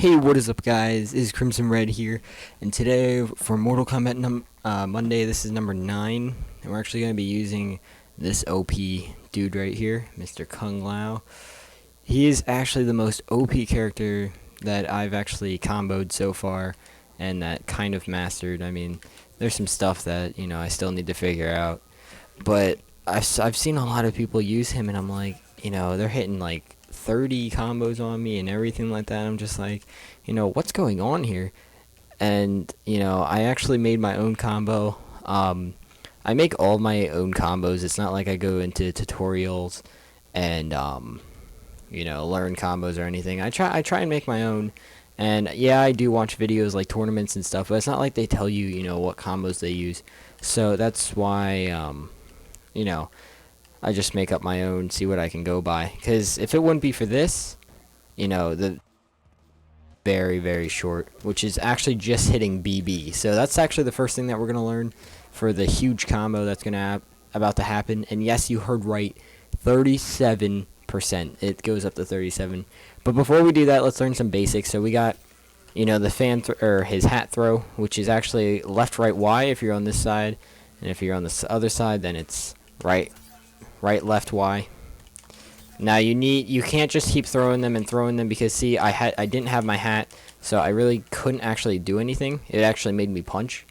Hey, what is up, guys? This is Crimson Red here, and today for Mortal Kombat Monday, this is number 9, and we're actually going to be using this OP dude right here, Mr. Kung Lao. He is actually the most OP character that I've actually comboed so far, and that kind of mastered. I mean, there's some stuff that, I still need to figure out, but I've seen a lot of people use him, and I'm like, they're hitting like 30 combos on me and everything like that. I'm just like, what's going on here? And I actually made my own combo. I make all my own combos. It's not like I go into tutorials and learn combos or anything. I try and make my own. And yeah, I do watch videos like tournaments and stuff, but it's not like they tell you what combos they use. So that's why I just make up my own, see what I can go by. Because if it wouldn't be for this, the very, very short, which is actually just hitting BB. So that's actually the first thing that we're going to learn for the huge combo that's about to happen. And yes, you heard right, 37%. It goes up to 37. But before we do that, let's learn some basics. So we got, the or his hat throw, which is actually left, right, Y if you're on this side. And if you're on this other side, then it's right, left, Y. Now you can't just keep throwing them because see, I didn't have my hat, so I really couldn't actually do anything. It actually made me punch,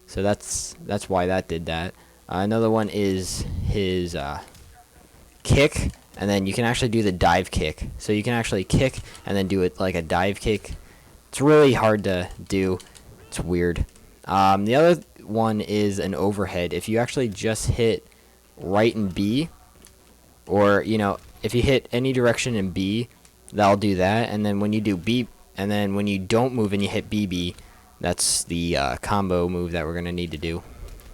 so that's why that did that. Another one is his kick, and then you can actually do the dive kick. So you can actually kick and then do it like a dive kick. It's really hard to do. It's weird. The other one is an overhead. If you actually just hit right and B, or if you hit any direction in B, that'll do that. And then when you do B, and then when you don't move and you hit BB, that's the combo move that we're gonna need to do.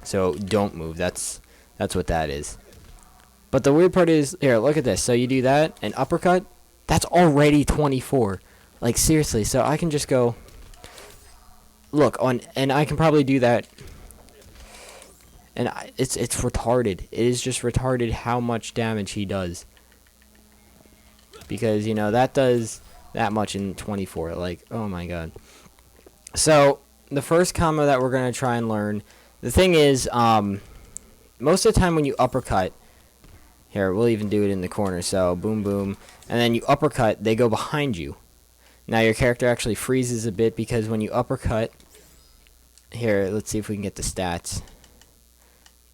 So don't move. That's what that is. But the weird part is, here, look at this. So you do that, and uppercut, that's already 24. Like seriously. So I can just go look on, and I can probably do that. And it's retarded. It is just retarded how much damage he does. Because, that does that much in 24. Like, oh my god. So, the first combo that we're going to try and learn. The thing is, most of the time when you uppercut. Here, we'll even do it in the corner. So, boom, boom. And then you uppercut, they go behind you. Now, your character actually freezes a bit because when you uppercut. Here, let's see if we can get the stats.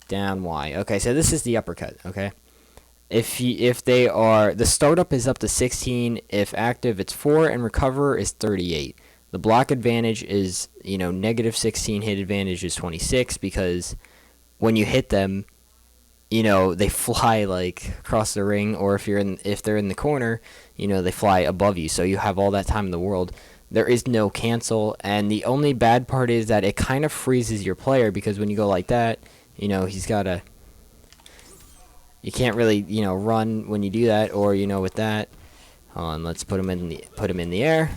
Down Y. Okay, so this is the uppercut, okay? If they are, the startup is up to 16, if active it's 4, and recover is 38. The block advantage is, negative 16, hit advantage is 26, because when you hit them, they fly like across the ring, or if they're in the corner, they fly above you, so you have all that time in the world. There is no cancel, and the only bad part is that it kind of freezes your player, because when you go like that, he's gotta. You can't really, run when you do that, or with that. Hold on, let's put him in the air.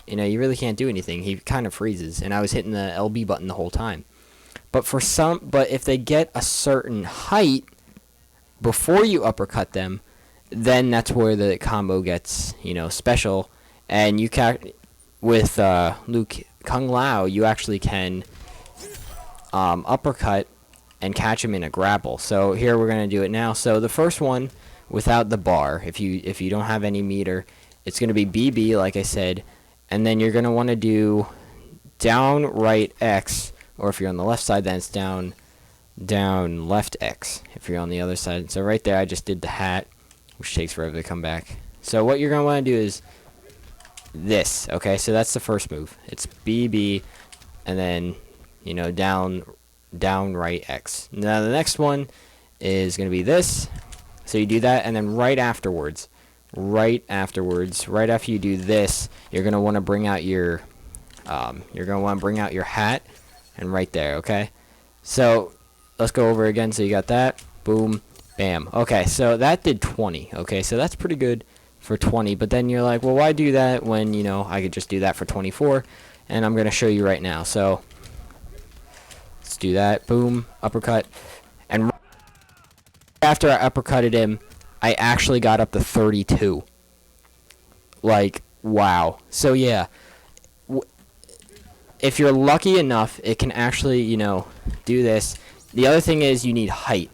You really can't do anything. He kind of freezes, and I was hitting the LB button the whole time. But if they get a certain height before you uppercut them, then that's where the combo gets, special. And with Kung Lao, you actually can uppercut and catch him in a grapple. So here we're gonna do it now. So the first one, without the bar, if you don't have any meter, it's gonna be BB like I said, and then you're gonna want to do down right X, or if you're on the left side, then it's down left X. If you're on the other side, so right there I just did the hat, which takes forever to come back. So what you're gonna want to do is this. Okay, so that's the first move. It's BB, and then down right X. Now the next one is going to be this. So you do that, and then right afterwards, right after you do this, you're going to want to bring out your hat, and right there, okay? So let's go over again. So you got that, boom, bam. Okay, so that did 20. Okay, so that's pretty good for 20, but then you're like, well, why do that when I could just do that for 24? And I'm going to show you right now. So let's do that. Boom. Uppercut. And after I uppercutted him, I actually got up to 32. Like, wow. So, yeah. if you're lucky enough, it can actually, you know, do this. The other thing is you need height.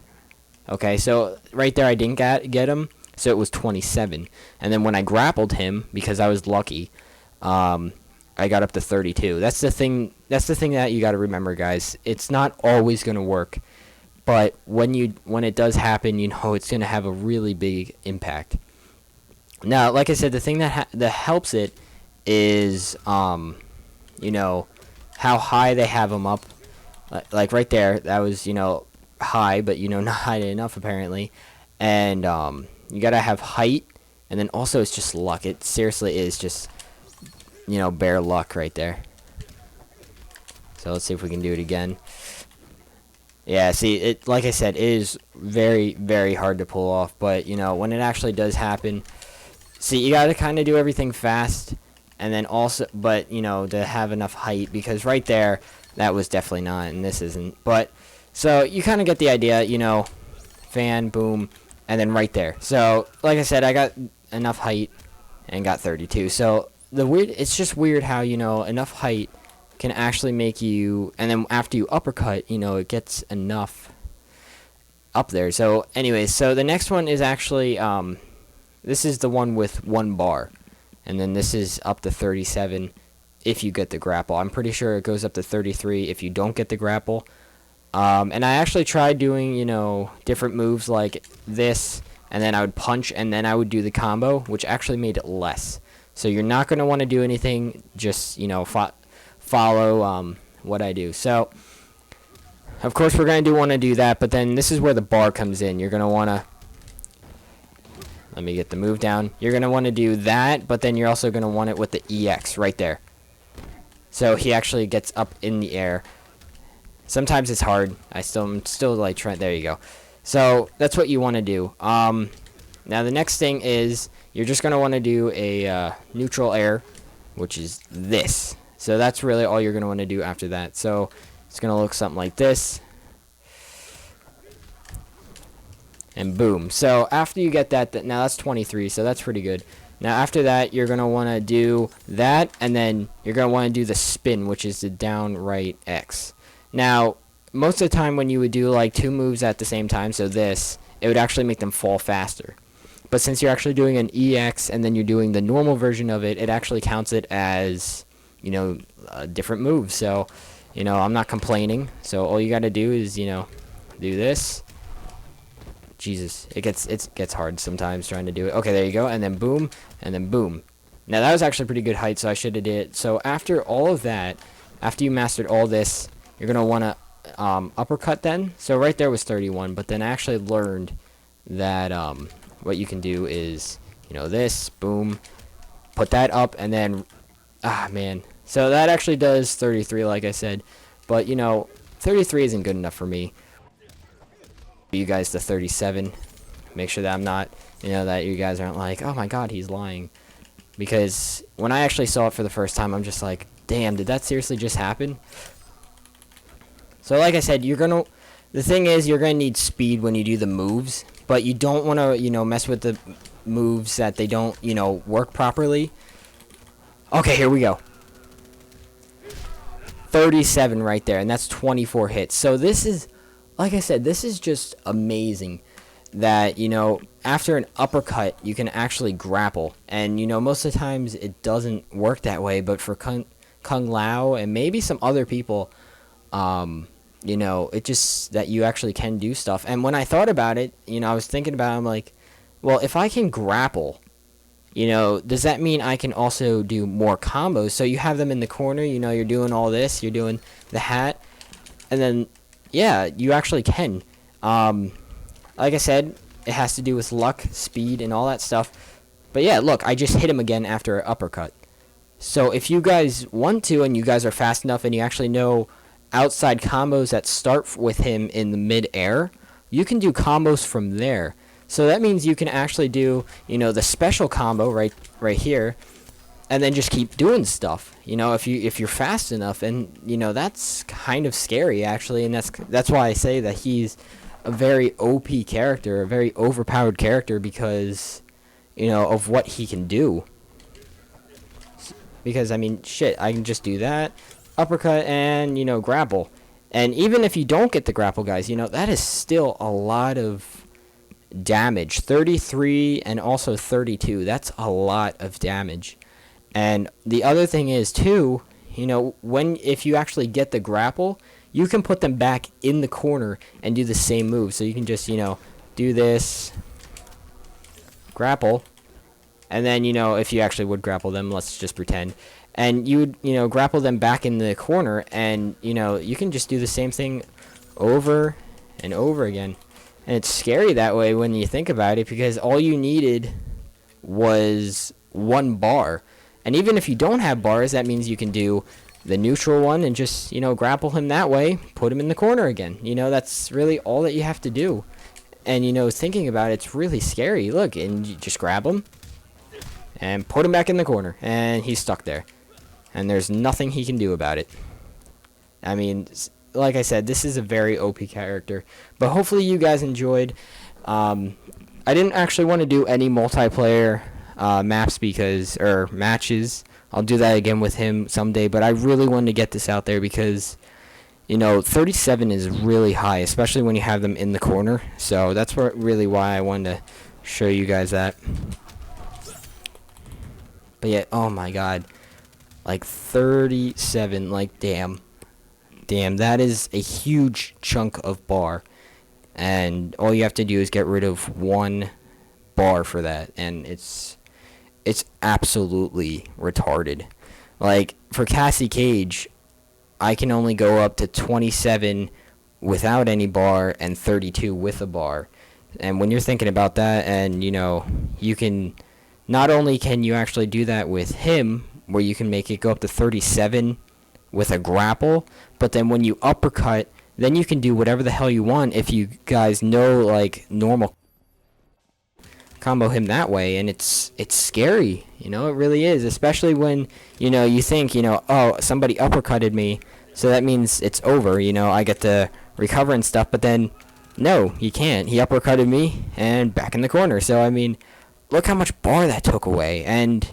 Okay, so right there I didn't get him, so it was 27. And then when I grappled him, because I was lucky, I got up to 32. That's the thing that you got to remember, guys. It's not always going to work, but when it does happen, you know it's going to have a really big impact. Now, like I said, the thing that helps it is, you know, how high they have them up. Like right there, that was, you know, high, but, you know, not high enough apparently. And you got to have height, and then also it's just luck. It seriously is just, you know, bare luck right there. So let's see if we can do it again. Yeah, see, it, like I said, it is very, very hard to pull off, but, you know, when it actually does happen, see, you got to kind of do everything fast, and then also, but, you know, to have enough height, because right there, that was definitely not, and this isn't. But, so you kind of get the idea, you know, fan, boom, and then right there. So, like I said, I got enough height and got 32. So, it's just weird how, you know, enough height can actually make you, and then after you uppercut, you know, it gets enough up there. So, anyways, so the next one is actually, this is the one with 1 bar, and then this is up to 37 if you get the grapple. I'm pretty sure it goes up to 33 if you don't get the grapple. And I actually tried doing, you know, different moves like this, and then I would punch, and then I would do the combo, which actually made it less. So you're not going to want to do anything, just, you know, follow what I do. So, of course, we're going to want to do that, but then this is where the bar comes in. You're going to want to, let me get the move down. You're going to want to do that, but then you're also going to want it with the EX right there. So he actually gets up in the air. Sometimes it's hard. I'm still like trying. There you go. So that's what you want to do. Now the next thing is you're just going to want to do a neutral air, which is this. So that's really all you're going to want to do after that. So it's going to look something like this. And boom. So after you get that, now that's 23, so that's pretty good. Now after that, you're going to want to do that, and then you're going to want to do the spin, which is the down right X. Now, most of the time when you would do like 2 moves at the same time, so this, it would actually make them fall faster. But since you're actually doing an EX and then you're doing the normal version of it, it actually counts it as, you know, a different move. So, you know, I'm not complaining. So all you got to do is, you know, do this. Jesus, it gets hard sometimes trying to do it. Okay, there you go, and then boom, and then boom. Now that was actually pretty good height, so I should have did it. So after all of that, after you mastered all this, you're gonna want to uppercut then. So right there was 31, but then I actually learned that what you can do is, you know, this, boom, put that up, and then man. So that actually does 33, like I said, but you know, 33 isn't good enough for me. You guys to 37. Make sure that I'm not, you know, that you guys aren't like, oh my god, he's lying. Because when I actually saw it for the first time, I'm just like, damn, did that seriously just happen? So like I said, the thing is, you're gonna need speed when you do the moves, but you don't want to, you know, mess with the moves that they don't, you know, work properly. Okay, here we go. 37 right there, and that's 24 hits. So this is, like I said, this is just amazing that, you know, after an uppercut, you can actually grapple. And, you know, most of the times it doesn't work that way, but for Kung Lao and maybe some other people, you know, it just, that you actually can do stuff. And when I thought about it, you know, I was thinking about it, I'm like, well, if I can grapple, you know, does that mean I can also do more combos? So you have them in the corner, you know, you're doing all this, you're doing the hat, and then, yeah, you actually can. Like I said, it has to do with luck, speed, and all that stuff. But yeah, look, I just hit him again after an uppercut. So if you guys want to, and you guys are fast enough, and you actually know outside combos that start with him in the mid-air, you can do combos from there. So that means you can actually do, you know, the special combo right here, and then just keep doing stuff. You know, if you're fast enough, and you know, that's kind of scary actually, and that's why I say that he's a very OP character, a very overpowered character, because, you know, of what he can do. Because I mean, shit, I can just do that. uppercut, and, you know, grapple. And even if you don't get the grapple, guys, you know, that is still a lot of damage. 33 and also 32. That's a lot of damage. And the other thing is, too, you know, if you actually get the grapple, you can put them back in the corner and do the same move. So you can just, you know, do this, grapple, and then, you know, if you actually would grapple them, let's just pretend, and you would, you know, grapple them back in the corner, and, you know, you can just do the same thing over and over again. And it's scary that way when you think about it, because all you needed was one bar. And even if you don't have bars, that means you can do the neutral one and just, you know, grapple him that way, put him in the corner again. You know, that's really all that you have to do. And, you know, thinking about it, it's really scary. Look, and you just grab him and put him back in the corner, and he's stuck there. And there's nothing he can do about it. I mean, like I said, this is a very OP character. But hopefully you guys enjoyed. I didn't actually want to do any multiplayer matches. I'll do that again with him someday. But I really wanted to get this out there because, you know, 37 is really high, especially when you have them in the corner. So that's really why I wanted to show you guys that. But yeah, oh my god. Like 37, like damn. Damn, that is a huge chunk of bar. And all you have to do is get rid of one bar for that. And it's absolutely retarded. Like, for Cassie Cage, I can only go up to 27 without any bar and 32 with a bar. And when you're thinking about that, and, you know, you can... Not only can you actually do that with him, where you can make it go up to 37 with a grapple, but then when you uppercut, then you can do whatever the hell you want if you guys know, like, normal combo him that way, and it's scary, you know, it really is, especially when, you know, you think, you know, oh, somebody uppercutted me, so that means it's over, you know, I get to recover and stuff, but then, no, you can't, he uppercutted me, and back in the corner, so, I mean, look how much bar that took away. And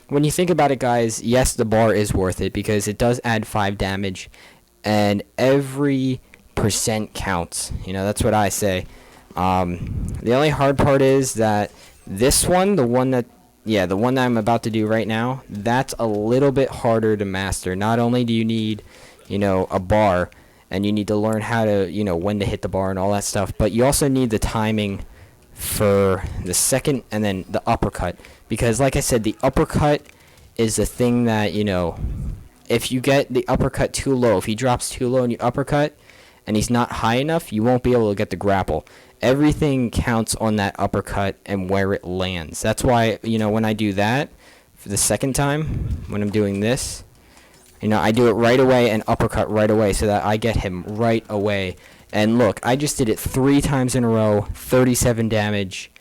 when you think about it, guys, yes, the bar is worth it because it does add 5 damage, and every percent counts. You know, that's what I say. The only hard part is that this one, the one that I'm about to do right now, that's a little bit harder to master. Not only do you need, you know, a bar, and you need to learn how to, you know, when to hit the bar and all that stuff, but you also need the timing for the second and then the uppercut, because like I said, the uppercut is the thing that, you know, if you get the uppercut too low, if he drops too low and you uppercut and he's not high enough, you won't be able to get the grapple. Everything counts on that uppercut and where it lands. That's why, you know, when I do that for the second time, when I'm doing this, you know, I do it right away and uppercut right away so that I get him right away. And look, I just did it 3 times in a row, 37 damage,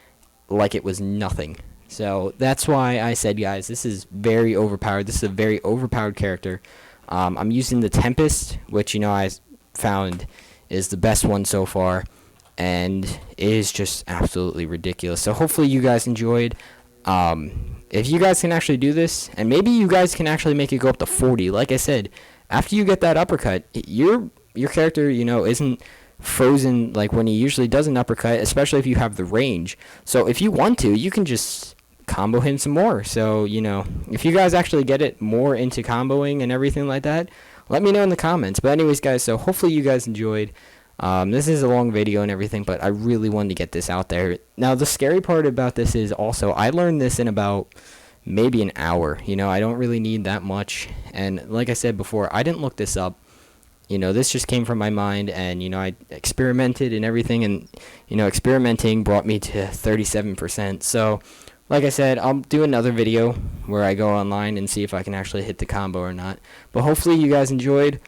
like it was nothing. So that's why I said, guys, this is very overpowered. This is a very overpowered character. I'm using the Tempest, which, you know, I found is the best one so far, and it is just absolutely ridiculous. So hopefully you guys enjoyed. If you guys can actually do this, and maybe you guys can actually make it go up to 40, like I said, after you get that uppercut, your character, you know, isn't frozen like when he usually does an uppercut, especially if you have the range. So if you want to, you can just combo him some more. So, you know, if you guys actually get it more into comboing and everything like that, let me know in the comments. But anyways, guys, so hopefully you guys enjoyed. This is a long video and everything, but I really wanted to get this out there. Now, the scary part about this is also I learned this in about maybe an hour. You know, I don't really need that much. And like I said before, I didn't look this up. You know, this just came from my mind, and, you know, I experimented and everything, and, you know, experimenting brought me to 37%. So, like I said, I'll do another video where I go online and see if I can actually hit the combo or not. But hopefully you guys enjoyed.